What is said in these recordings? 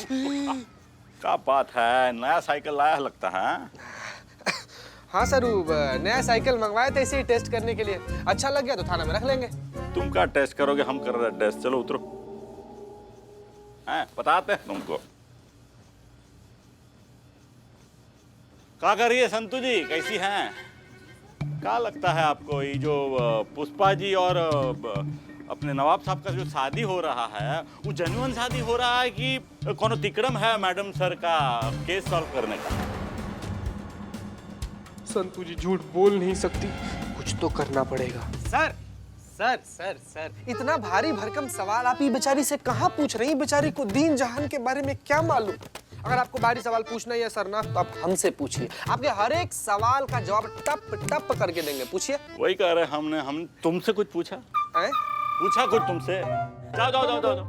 क्या बात है, नया साइकिल लाया लगता है। हाँ सर, नया साइकिल मंगवाए थे इसे टेस्ट करने के लिए। अच्छा लग गया तो थाना में रख लेंगे। तुम क्या टेस्ट करोगे, हम कर रहे हैं टेस्ट। चलो उतरो, हैं बताते हैं तुमको। क्या कर रही है संतू जी, कैसी हैं? क्या लगता है आपको ये जो पुष्पा जी और अपने नवाब साहब का जो शादी हो रहा है वो जेन्युइन शादी हो रहा है कि कोनो तिकड़म है मैडम सर का केस सॉल्व करने का? संतू जी झूठ बोल नहीं सकती, कुछ तो करना पड़ेगा। सर सर सर सर इतना भारी भरकम सवाल आप ये बेचारी से कहाँ पूछ रही हैं? बेचारी को दीन जहान के बारे में क्या मालूम? अगर आपको भारी सवाल पूछना ही है सर ना, तो आप हमसे पूछिए। आपके हर एक सवाल का जवाब टप टप करके देंगे। पूछिए। वही कह रहे हम तुमसे कुछ पूछा है? पूछा कुछ तुमसे? जाओ जाओ जाओ जाओ, जाओ।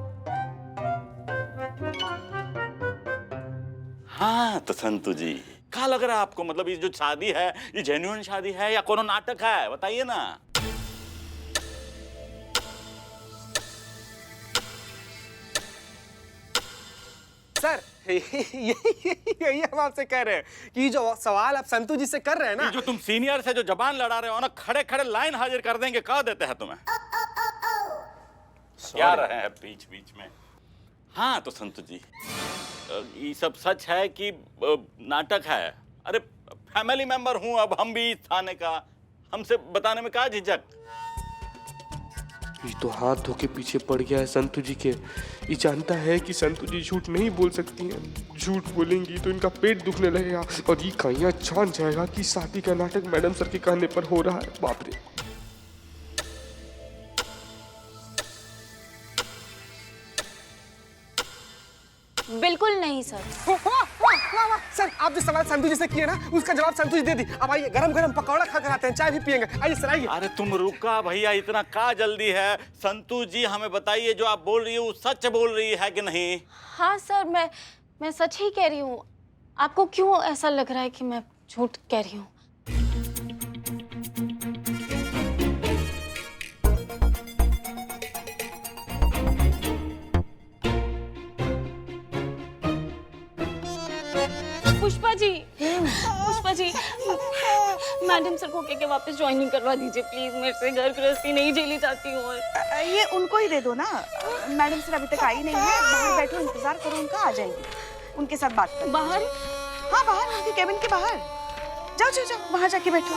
हाँ तो संतू जी क्या लग रहा है आपको, मतलब ये जो शादी है ये जेन्युइन शादी है या कोनो नाटक है, बताइए ना। सर यही हम आपसे कह रहे हैं कि जो सवाल आप संतू जी से कर रहे हैं ना, जो तुम सीनियर से जो जबान लड़ा रहे हो ना, खड़े खड़े लाइन हाजिर कर देंगे, कह देते हैं तुम्हें। क्या रहे हैं बीच बीच में। हाँ तो संतू जी ये सब सच है कि नाटक है? अरे फैमिली मेंबर हूं अब हम भी थाने का, हमसे बताने में क्या झिझक। ये तो हाथ धो के पीछे पड़ गया है संतू जी के। ये जानता है कि संतू जी झूठ नहीं बोल सकती हैं। झूठ बोलेंगी तो इनका पेट दुखने लगेगा और ये कहीं जान जाएगा कि शादी का नाटक मैडम सर के कहने पर हो रहा है। बाप रे। बिल्कुल नहीं सर। सर आप जो सवाल संतू जी से किए ना उसका जवाब संतू जी दे दी। अब आइए गरम गरम पकौड़ा खा कर आते हैं, चाय भी पियेंगे। आइए सर आइए। अरे तुम रुका भैया, इतना का जल्दी है? संतू जी हमें बताइए जो आप बोल रही हो सच बोल रही है कि नहीं? हाँ सर, मैं सच ही कह रही हूँ। आपको क्यों ऐसा लग रहा है कि मैं झूठ कह रही हूँ? पुष्पा जी मैडम सर को कह के वापस ज्वाइनिंग करवा दीजिए प्लीज। मेरे से घर गृहस्थी नहीं झेली जाती हूँ। ये उनको ही दे दो ना। मैडम सर अभी तक आई नहीं है, बाहर बैठो, इंतजार करो उनका, आ जाएंगे। उनके साथ बात करो। बाहर? हाँ बाहर, उनके केबिन के बाहर। जाओ जाओ जाओ, वहां जाके बैठो।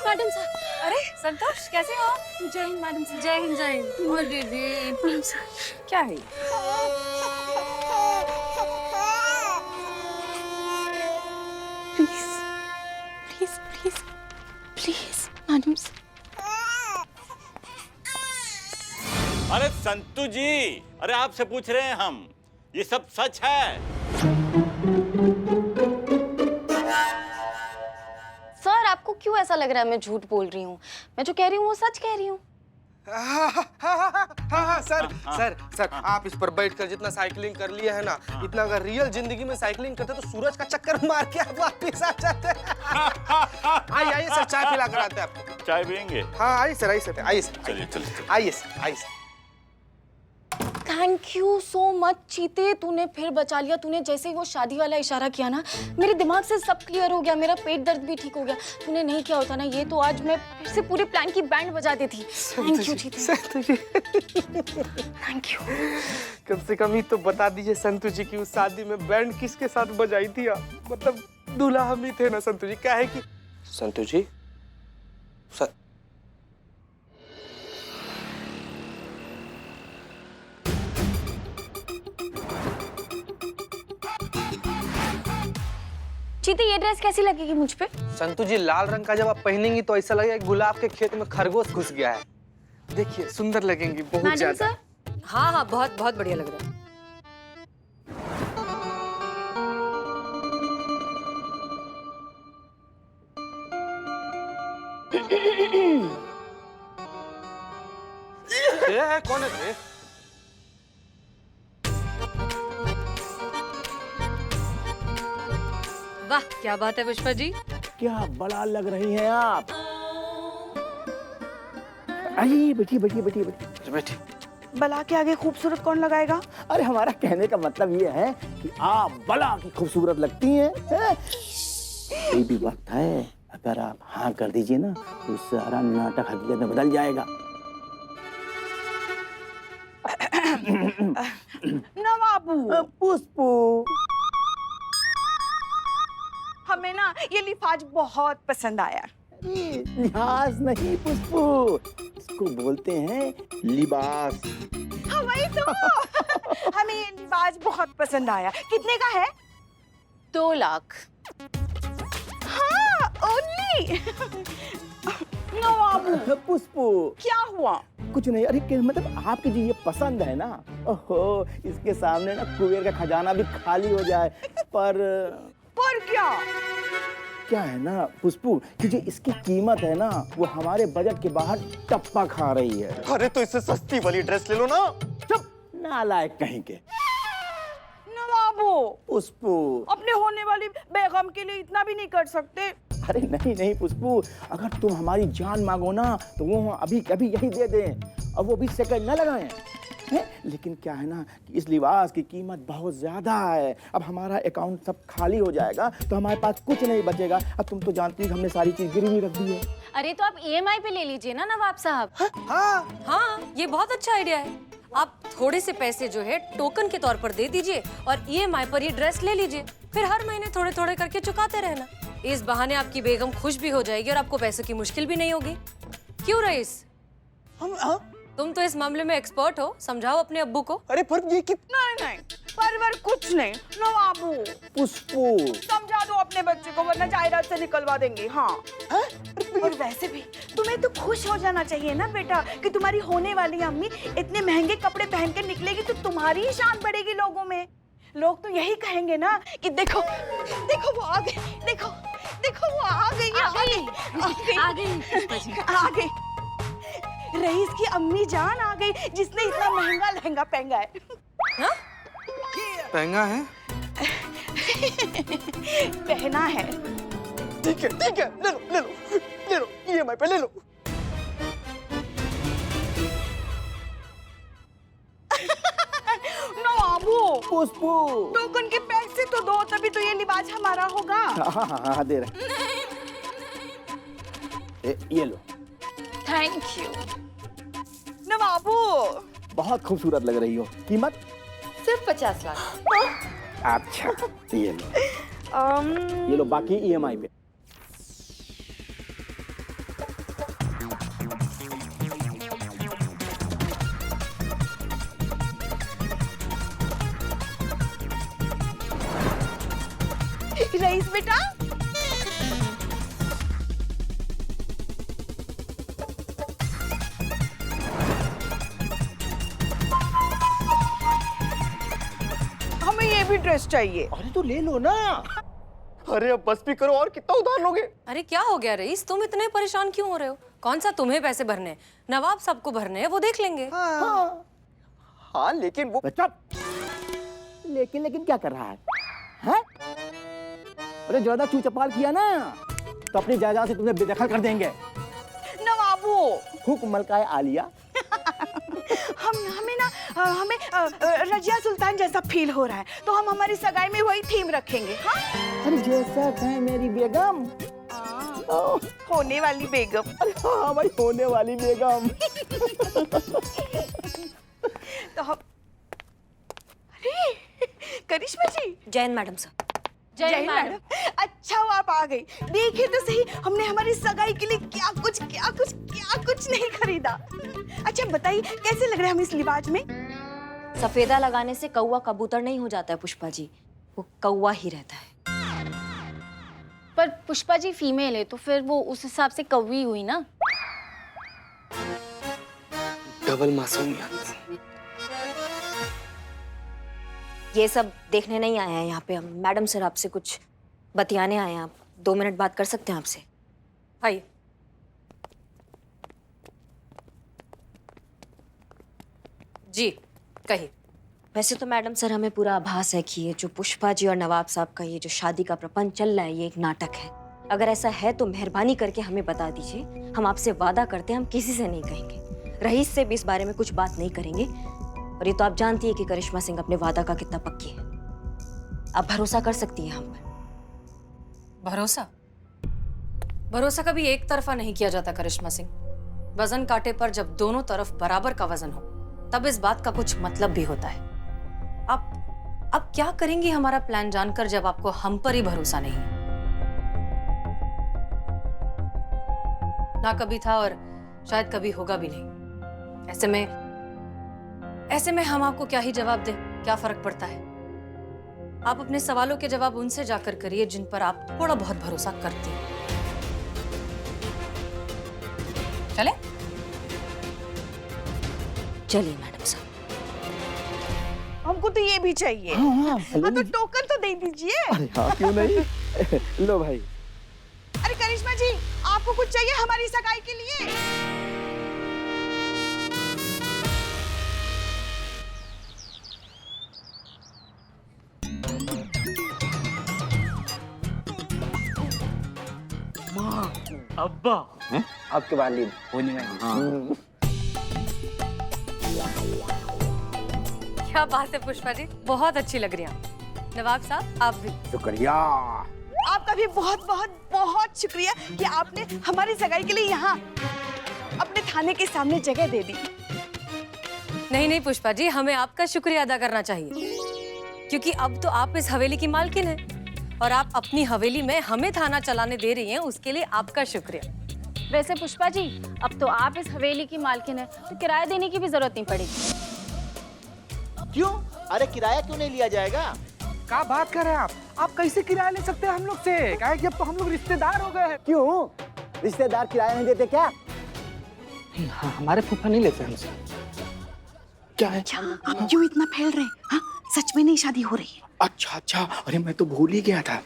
Madam sir. अरे संतोष कैसे हो? जय हिंद मैडम सर। जय हिंद जय हिंद। और दीदी मैडम सर क्या है? Please please please please madam sir. अरे संतू जी, अरे आपसे पूछ रहे हैं हम, ये सब सच है? सर आपको क्यों ऐसा लग रहा है मैं झूठ बोल रही हूँ? मैं जो कह रही हूँ वो सच कह रही हूँ। हाँ सर सर सर आप इस पर बैठकर जितना साइकिलिंग कर लिया है ना, इतना अगर रियल जिंदगी में साइकिलिंग करते तो सूरज का चक्कर मार के आप वापस आ जाते। आइए आइए सर, चाय पिला कर आते हैं आपको। चाय पियेंगे? हाँ आइए सर, आइए सर, आइए सर। चलिए चलिए आइए सर, आइए sir. Thank you so much चीते, तूने फिर बचा लिया। तूने जैसे ही वो शादी वाला इशारा किया ना, मेरे दिमाग से सब क्लियर हो गया, मेरा पेट दर्द भी ठीक हो गया। तूने नहीं किया होता ना ये, तो आज मैं फिर से पूरे प्लान की बैंड बजा देती। थैंक यू चीते। Thank you. कम से कम ही तो बता दीजिए संतू जी की उस शादी में बैंड किसके साथ बजाई थी आप? मतलब दूल्हा हम ही थे ना संतू जी। क्या है कि संतू जी चीते ये ड्रेस कैसी लगेगी मुझ पे? संतू जी लाल रंग का जब आप पहनेंगी तो ऐसा लगेगा गुलाब के खेत में खरगोश घुस गया है। देखिए सुंदर लगेंगी बहुत ज्यादा। हाँ हाँ बहुत बहुत बढ़िया लग रहा है। कौन है? वाह क्या बात है पुष्पा जी, क्या बड़ा लग रही हैं आप। आइए बैठिए बैठिए बैठिए बैठिए बैठिए। बला के आगे खूबसूरत कौन लगाएगा? अरे हमारा कहने का मतलब ये है कि आप बला की खूबसूरत लगती हैं। ये भी वक्त है, अगर आप हाँ कर दीजिए ना तो सारा नाटक हकीकत में बदल जाएगा। नवाबू, पुष्पू, हमें ना ये लिफाज बहुत पसंद आया। लिहाज नहीं पुष्पू, इसको बोलते हैं लिबास। हाँ वही तो। हमें ये लिबाज बहुत पसंद आया। कितने का है? 2 लाख। हाँ ओनली। नवाबू, पुष्पू, क्या हुआ? कुछ नहीं। अरे मतलब आपकी जो ये पसंद है ना, ओहो, इसके सामने ना कुबेर का खजाना भी खाली हो जाए। पर क्या है ना पुष्पू कि जो इसकी कीमत है ना वो हमारे बजट के बाहर टप्पा खा रही है। अरे तो इससे सस्ती वाली ड्रेस ले लो ना। चुप, नालायक कहीं के। नवाबू, पुष्पू, अपने होने वाली बेगम के लिए इतना भी नहीं कर सकते? अरे नहीं नहीं पुष्पू, अगर तुम हमारी जान मांगो ना तो वो अभी कभी यही दे दें, और वो भी सेकंड न लगाएं। लेकिन क्या है ना कि इस लिबास की कीमत बहुत ज्यादा है। अब हमारा अकाउंट सब खाली हो जाएगा तो हमारे पास कुछ नहीं बचेगा। अब तुम तो जानती हो हमने सारी चीज गिरवी रख दी है। अरे तो आप EMI पे ले लीजिए ना नवाब साहब। हाँ, ये बहुत अच्छा आइडिया है। आप थोड़े से पैसे जो है टोकन के तौर पर दे दीजिए और EMI पर ये ड्रेस ले लीजिए। फिर हर महीने थोड़े थोड़े करके चुकाते रहना। इस बहाने आपकी बेगम खुश भी हो जाएगी और आपको पैसों की मुश्किल भी नहीं होगी। क्यों रईस? तुम तो इस मामले में एक्सपर्ट हो, समझाओ अपने अब्बू को। अरे पर ये कितना नहीं, परवर कुछ नहीं। नवाबू, पुष्पू, समझा दो अपने बच्चे को वरना जायदाद से निकलवा देंगे। हाँ। और वैसे भी तुम्हें तो खुश हो जाना चाहिए ना बेटा कि तुम्हारी होने वाली अम्मी इतने महंगे कपड़े पहन के निकलेगी तो तुम्हारी ही शान बढ़ेगी लोगों में। लोग तो यही कहेंगे ना कि देखो देखो वो आ गई, देखो देखो वो आ गई, आ गई। रईस की अम्मी जान आ गई जिसने इतना महंगा लहंगा पहना है। हाँ? महंगा है? पहना है। ठीक है ले लो ले लो ले लो, EMI पे ले लो। नवाबू, पुष्पू, टोकन के पैसे तो दो तभी तो ये लिबास हमारा होगा। हाँ दे रहे। ये लो। Thank you. नवाबू, बहुत खूबसूरत लग रही हो। कीमत सिर्फ 50 लाख। अच्छा, ये लो। ये लो बाकी EMI पे। रईस बेटा, हमें ये भी ड्रेस चाहिए। अरे तो ले लो ना। अरे अब बस भी करो, और कितना उधार लोगे? अरे क्या हो गया रईस, तुम इतने परेशान क्यों हो रहे हो? कौन सा तुम्हें पैसे भरने हैं? नवाब सबको भरने हैं, वो देख लेंगे। हाँ लेकिन वो चुप। लेकिन क्या कर रहा है? हैं? अरे ज्यादा चू चपाल किया ना तो अपनी जायदाद से तुम्हें बेदखल कर देंगे। नवाबू, हुक्म मलकाए आलिया। हमें रजिया सुल्तान जैसा फील हो रहा है तो हम हमारी सगाई में वही थीम रखेंगे। हाँ? अरे जैसा कहे मेरी बेगम। होने वाली बेगम। अरे हाँ भाई, होने वाली बेगम। तो हम अरे करिश्मा जी। Jain madam sir. जय मैडम। अच्छा हुआ आप आ गई। देखिए तो सही, हमने हमारी सगाई के लिए क्या कुछ नहीं खरीदा। अच्छा बताइए कैसे लग रहे हैं हम इस लिबास में? सफेदा लगाने से कौवा कबूतर नहीं हो जाता है पुष्पा जी, वो कौवा ही रहता है। पर पुष्पा जी फीमेल है तो फिर वो उस हिसाब से कौवी हुई ना। डबल मासूमियत। ये सब देखने नहीं आए हैं यहाँ पे हम। मैडम सर आपसे कुछ बतियाने आए हैं। आप 2 मिनट बात कर सकते हैं आपसे? आइए। जी कहिए। वैसे तो मैडम सर हमें पूरा आभास है कि ये जो पुष्पा जी और नवाब साहब का ये जो शादी का प्रपंच चल रहा है ये एक नाटक है। अगर ऐसा है तो मेहरबानी करके हमें बता दीजिए। हम आपसे वादा करते हैं हम किसी से नहीं कहेंगे। रईस से भी इस बारे में कुछ बात नहीं करेंगे। और ये तो आप जानती है कि करिश्मा सिंह अपने वादा का कितना पक्की है। आप भरोसा कर सकती हैं हम पर। भरोसा? भरोसा कभी एक तरफा नहीं किया जाता करिश्मा सिंह। वजन कांटे पर जब दोनों तरफ बराबर का वजन हो तब इस बात का कुछ मतलब भी होता है। आप क्या करेंगी हमारा प्लान जानकर जब आपको हम पर ही भरोसा नहीं है? ना कभी था और शायद कभी होगा भी नहीं। ऐसे में हम आपको क्या ही जवाब दें, क्या फर्क पड़ता है? आप अपने सवालों के जवाब उनसे जाकर करिए जिन पर आप थोड़ा बहुत भरोसा करती हैं। चले? चलिए मैडम साहब। हमको तो ये भी चाहिए। हाँ, हाँ, तो टोकन तो दे दीजिए। अरे हाँ, क्यों नहीं। लो भाई। अरे करिश्मा जी, आपको कुछ चाहिए हमारी सगाई के लिए? अब्बा आपके वालिद होने वाली। क्या बात है पुष्पा जी, बहुत अच्छी लग रही हैं। नवाब साहब आप भी। शुक्रिया। आपका भी बहुत बहुत बहुत शुक्रिया कि आपने हमारी सगाई के लिए यहाँ अपने थाने के सामने जगह दे दी। नहीं पुष्पा जी, हमें आपका शुक्रिया अदा करना चाहिए क्योंकि अब तो आप इस हवेली की मालकिन हैं और आप अपनी हवेली में हमें थाना चलाने दे रही हैं। उसके लिए आपका शुक्रिया। वैसे पुष्पा जी, अब तो आप इस हवेली की मालकिन है तो किराया देने की भी जरूरत नहीं पड़ेगी। क्यों? अरे किराया क्यों नहीं लिया जाएगा? क्या बात कर रहे हैं आप? आप कैसे किराया ले सकते हैं हम लोग से? क्या कि अब तो हम लोग रिश्तेदार हो गए हैं। क्यों? रिश्तेदार किराया नहीं देते क्या? हाँ, हमारे फूफा नहीं लेते हमसे। क्या है? आप क्यों इतना फैल रहे हैं? हाँ, सच में नहीं शादी हो रही है? अच्छा अच्छा, अरे मैं तो भूल ही गया था।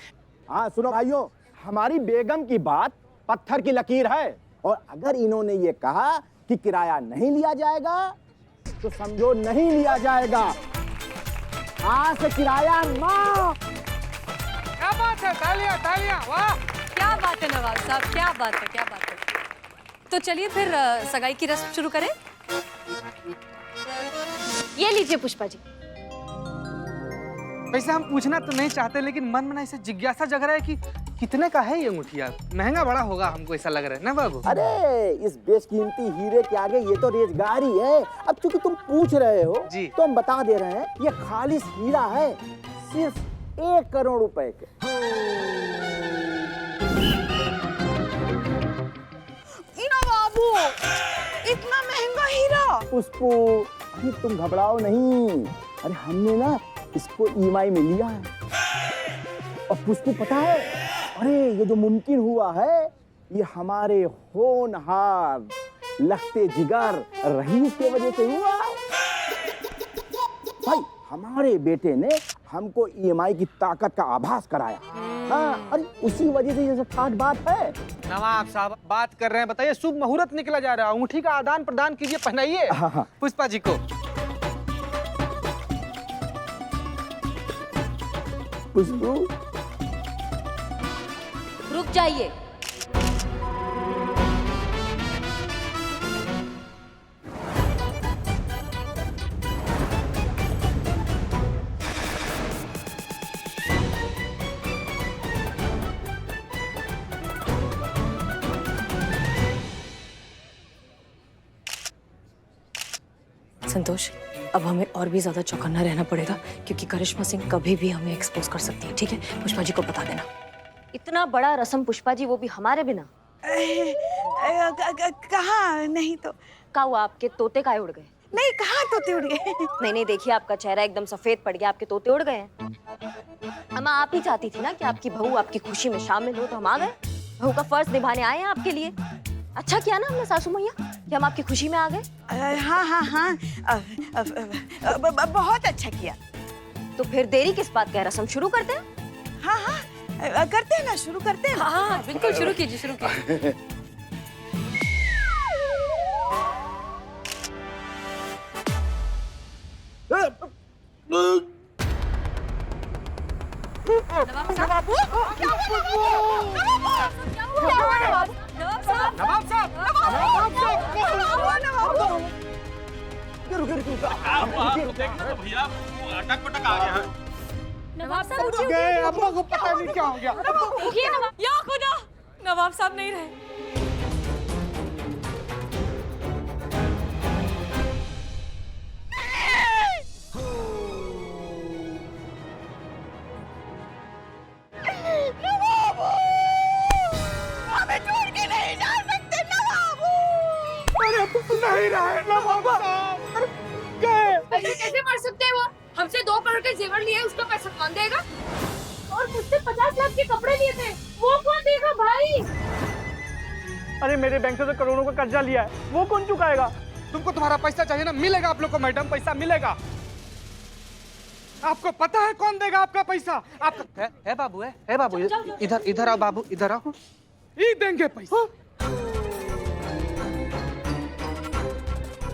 हाँ सुनो भाइयों, हमारी बेगम की बात पत्थर की लकीर है और अगर इन्होंने ये कहा कि किराया नहीं लिया जाएगा तो समझो नहीं लिया जाएगा। आज से किराया माफ। क्या बात है? तालियां तालियां, वाह! क्या बात है नवाब साहब, क्या बात है, क्या बात है। तो चलिए फिर सगाई की रस्म शुरू करें। ये लीजिए पुष्पा जी। वैसे हम पूछना तो नहीं चाहते लेकिन मन में ऐसे जिज्ञासा जग रहा है कि कितने का है ये अंगूठिया? महंगा बड़ा होगा हमको ऐसा लग रहा है ना बाबू? अरे इस बेशकीमती हीरे के आगे ये तो रेजगारी है। अब चूंकि तुम पूछ रहे हो जी। तो हम बता दे रहे हैं, ये खालिस हीरा है, सिर्फ 1 करोड़ रुपए के। इना बाबू, इतना महंगा हीरा? पुष्पू, अरे तुम घबराओ नहीं। अरे हमने ना इसको ईएमआई में लिया है। और पुष्पू पता है, अरे ये जो मुमकिन हुआ है ये हमारे होनहार लखते जिगर रईस के वजह से हुआ। भाई हमारे बेटे ने हमको ईएमआई की ताकत का आभास कराया। हाँ, अरे उसी वजह से ये सब खास बात है। नवाब साहब बात कर रहे हैं, बताइए शुभ मुहूर्त निकला जा रहा है, अंगूठी का आदान प्रदान कीजिए, पहनाइए हाँ। पुष्पा जी को। पुष्पू रुक जाइए। संतोष, अब हमें और भी ज्यादा चौकन्ना रहना पड़ेगा क्योंकि करिश्मा सिंह कभी भी हमें एक्सपोज कर सकती है। ठीक है, पुष्पा जी को बता देना। इतना बड़ा रस्म पुष्पा जी, वो भी हमारे बिना। कहाँ? नहीं तो का हुआ, आपके तोते काहे उड़ गए? नहीं, कहाँ तोते उड़ गए? नहीं देखिए, आपका चेहरा एकदम सफेद पड़ गया, आपके तोते उड़ गए हैं। अम्मा आप ही चाहती थी ना कि आपकी बहू आपकी खुशी में शामिल हो, तो हम आ गए। बहू का फर्ज निभाने आए हैं आपके लिए। अच्छा किया ना हमने सासू मैया कि हम आपकी खुशी में आ गए। हाँ हाँ हाँ, बहुत अच्छा किया। तो फिर देरी किस बात का है, रस्म शुरू करते हैं? हाँ हाँ, करते हैं ना, शुरू करते हैं ना। हाँ बिल्कुल, शुरू कीजिए, शुरू कीजिए। नवाब साहब, बाबू क्या हुआ नवाब साहब देखना तो भैया अटक पटक आ गया है। नवाब साहब उठिए, गए, अम्मा को पता नहीं क्या हो गया। उठिए नवाब। या खुदा, नवाब साहब नहीं रहे। नहीं रहे नवाब साहब, गए। ऐसे कैसे मर सकते हैं वो? हमसे 2 करोड़ के जेवर लिए, उसका पैसा कौन देगा? और मुझसे 50 लाख के कपड़े लिए थे, वो कौन देगा भाई? अरे मेरे बैंक से तो करोड़ों का कर्जा लिया है, वो कौन चुकाएगा? तुमको तुम्हारा पैसा चाहिए ना, मिलेगा आप लोग को मैडम, पैसा मिलेगा। आपको पता है कौन देगा आपका पैसा? आपका है बाबू, है बाबू, इधर इधर आओ बाबू, इधर आओ। ये देंगे पैसा।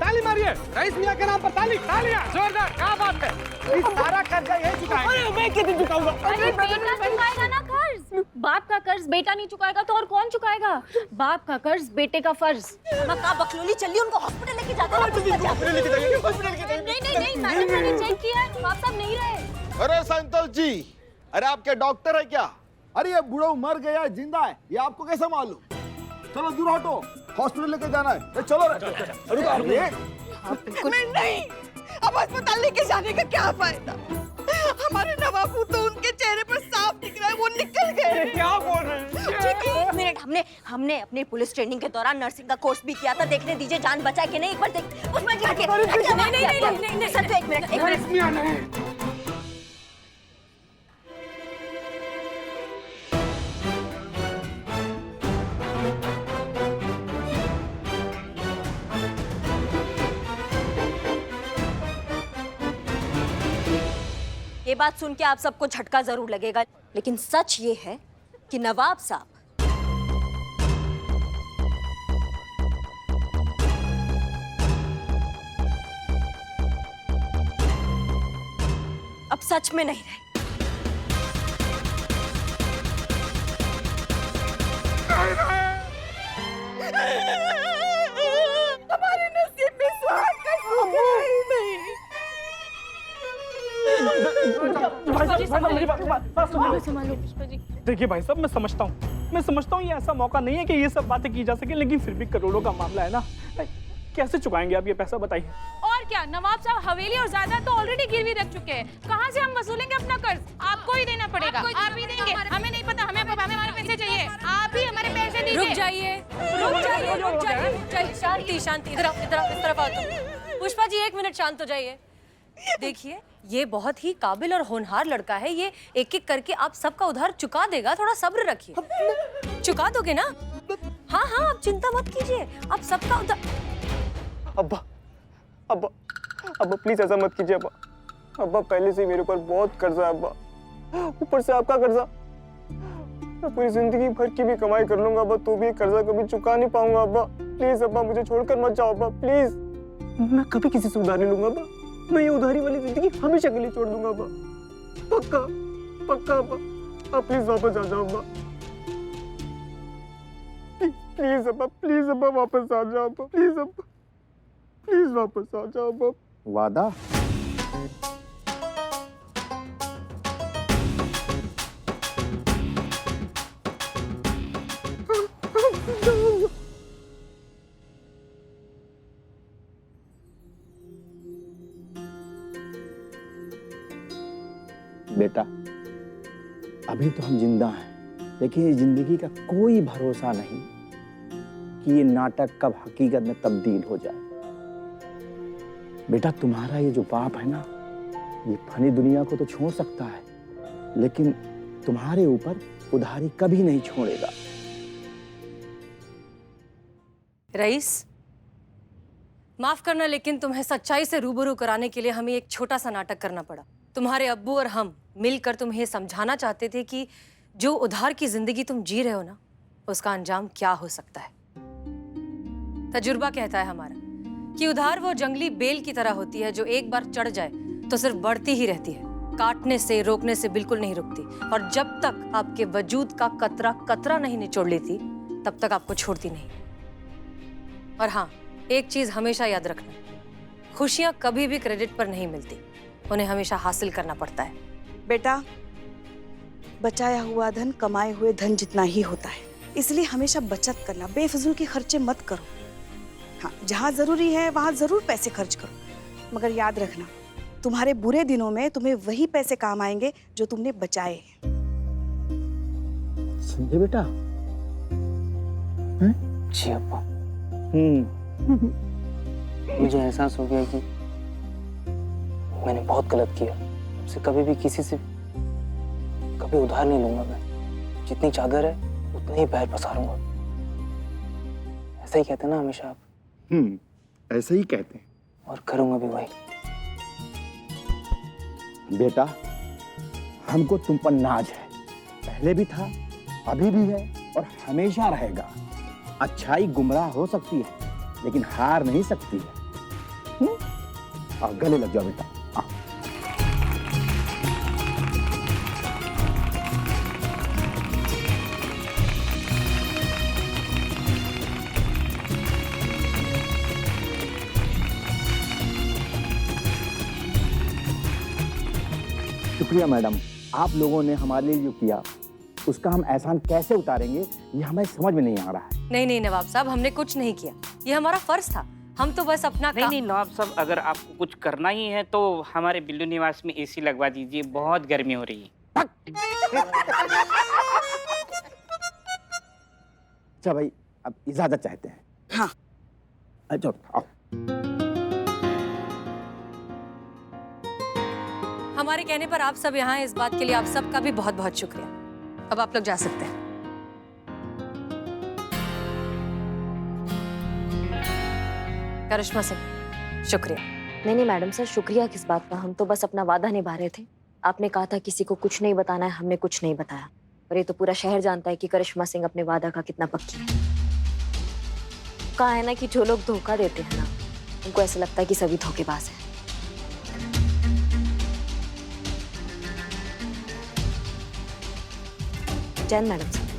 ताली मारिए, रईस मियां के नाम पर ताली, तालियां, जोरदार, क्या बात है। इस सारा कर्जा यही चुकाएंगे। अरे मैं कितनी चुकाऊंगा? अरे बेटा चुकाएगा ना कर्ज। बाप का कर्ज बेटा नहीं चुकाएगा तो और कौन चुकाएगा? बाप का कर्ज बेटे का फर्ज। मक्का बकलोली चलिए, उनको हॉस्पिटल लेके जाते हैं। नहीं मैडम मैंने चेक किया है, बाप साहब नहीं रहे। अरे संतोष जी, अरे आपके डॉक्टर है क्या? अरे ये बूढ़ा मर गया है जिंदा है, ये आपको कैसे मालूम? चलो दूर हटो, हॉस्पिटल लेके जाना है। चलो मैं नहीं, अब अस्पताल लेके जाने का क्या फायदा? हमारे नवाबू तो उनके चेहरे पर साफ दिख रहा है, वो निकल गए। क्या बोल रहे हैं? एक मिनट, हमने अपने पुलिस ट्रेनिंग के दौरान नर्सिंग का कोर्स भी किया था। देखने दीजिए जान बचाए कि नहीं, एक बार देख। उसमें क्या किया? नहीं, सर एक मिनट। ये बात सुन के आप सबको झटका जरूर लगेगा, लेकिन सच ये है कि नवाब साहब अब सच में नहीं रहे। हमारे नसीब में सुहाग का सुख है ही नहीं। देखिए भाई साहब, मैं समझता हूँ ये ऐसा मौका नहीं है कि ये सब बातें की जा सके, लेकिन फिर भी करोड़ों का मामला है ना, कैसे चुकाएंगे आप ये पैसा, बताइए। और क्या, नवाब साहब हवेली और जायदाद तो ऑलरेडी गिरवी रख चुके हैं। कहाँ से हम वसूलेंगे अपना कर्ज? आपको ही देना पड़ेगा। आप ही देंगे, हमें नहीं पता, हमें हमारे पैसे चाहिए। आप ही हमारे पैसे दीजिए। रुक जाइए। शांति। इधर इस तरफ आओ तुम। पुष्पा जी 1 मिनट शांत हो जाइए। देखिए, ये बहुत ही काबिल और होनहार लड़का है। ये एक एक करके आप सबका उधार चुका देगा। थोड़ा सब्र रखिए। चुका दोगे ना? हाँ, आप चिंता मत कीजिए, आप सबका उधार। अब्बा प्लीज ऐसा मत कीजिए अब्बा, पहले से मेरे ऊपर बहुत कर्जा है अब्बा, ऊपर से आपका कर्जा। मैं पूरी जिंदगी भर की भी कमाई कर लूंगा अब्बा, तो भी कर्जा कभी चुका नहीं पाऊंगा अब्बा। प्लीज अब्बा, मुझे छोड़कर मत जाओ अब्बा, प्लीज। मैं कभी किसी से उधार नहीं लूंगा अब्बा, मैं ये उधारी वाली जिंदगी हमेशा के लिए छोड़ दूंगा अब्बा, पक्का अब्बा। आप प्लीज वापस आ जाओ अब्बा, प्लीज अब्बा वापस आ जाओ अब्बा, प्लीज वापस आ जाओ अब्बा। वादा? बेटा, अभी तो हम जिंदा हैं, लेकिन ये जिंदगी का कोई भरोसा नहीं कि ये नाटक कब हकीकत में तब्दील हो जाए। बेटा, तुम्हारा ये जो पाप है ना, ये फनी दुनिया को तो छोड़ सकता है, लेकिन तुम्हारे ऊपर उधारी कभी नहीं छोड़ेगा। रईस, माफ करना, लेकिन तुम्हें सच्चाई से रूबरू कराने के लिए हमें एक छोटा सा नाटक करना पड़ा। तुम्हारे अब्बू और हम मिलकर तुम्हें समझाना चाहते थे कि जो उधार की जिंदगी तुम जी रहे हो ना, उसका अंजाम क्या हो सकता है। तजुर्बा कहता है हमारा कि उधार वो जंगली बेल की तरह होती है जो एक बार चढ़ जाए तो सिर्फ बढ़ती ही रहती है, काटने से रोकने से बिल्कुल नहीं रुकती, और जब तक आपके वजूद का कतरा कतरा नहीं निचोड़ लेती तब तक आपको छोड़ती नहीं। और हाँ, एक चीज हमेशा याद रखना, खुशियां कभी भी क्रेडिट पर नहीं मिलती, उन्हें हमेशा हासिल करना पड़ता है। बेटा, बचाया हुआ धन कमाए हुए धन जितना ही होता है, इसलिए हमेशा बचत करना, बेफिजूल के खर्चे मत करो। हाँ, जहाँ जरूरी है वहाँ जरूर पैसे खर्च करो, मगर याद रखना तुम्हारे बुरे दिनों में तुम्हें वही पैसे काम आएंगे जो तुमने बचाए हैं। समझे बेटा? जी अब्बा, हम्म। मुझे एहसास हो गया कि मैंने बहुत गलत किया। अब से कभी भी किसी से कभी उधार नहीं लूंगा मैं। जितनी चादर है उतने ही पैर पसारूंगा। ऐसा ही कहते हैं ना हमेशा आप? ऐसे ही कहते हैं। और करूंगा भी वही। बेटा, हमको तुम पर नाज है, पहले भी था, अभी भी है और हमेशा रहेगा। अच्छाई गुमराह हो सकती है लेकिन हार नहीं सकती है। आओ गले लग जाओ बेटा। आओ। शुक्रिया मैडम, आप लोगों ने हमारे लिए जो किया उसका हम एहसान कैसे उतारेंगे ये हमें समझ में नहीं आ रहा है। नहीं नहीं नवाब साहब, हमने कुछ नहीं किया, ये हमारा फर्ज था। हम तो बस अपना नहीं नहीं नवाब साहब, अगर आपको कुछ करना ही है तो हमारे बिल्लू निवास में एसी लगवा दीजिए, बहुत गर्मी हो रही है। अच्छा भाई, अब इजाजत चाहते हैं। हाँ। अच्छा आओ। हमारे कहने पर आप सब यहाँ हैं, इस बात के लिए आप सबका भी बहुत बहुत शुक्रिया। अब आप लोग जा सकते हैं। करिश्मा सिंह, शुक्रिया। नहीं मैडम सर, शुक्रिया किस बात का, हम तो बस अपना वादा निभा रहे थे। आपने कहा था किसी को कुछ नहीं बताना है, हमने कुछ नहीं बताया, और ये तो पूरा शहर जानता है कि करिश्मा सिंह अपने वादा का कितना पक्की है। कहा है ना कि जो लोग धोखा देते हैं ना, उनको ऐसा लगता है कि सभी धोखेबाज हैं। Jain madam sir.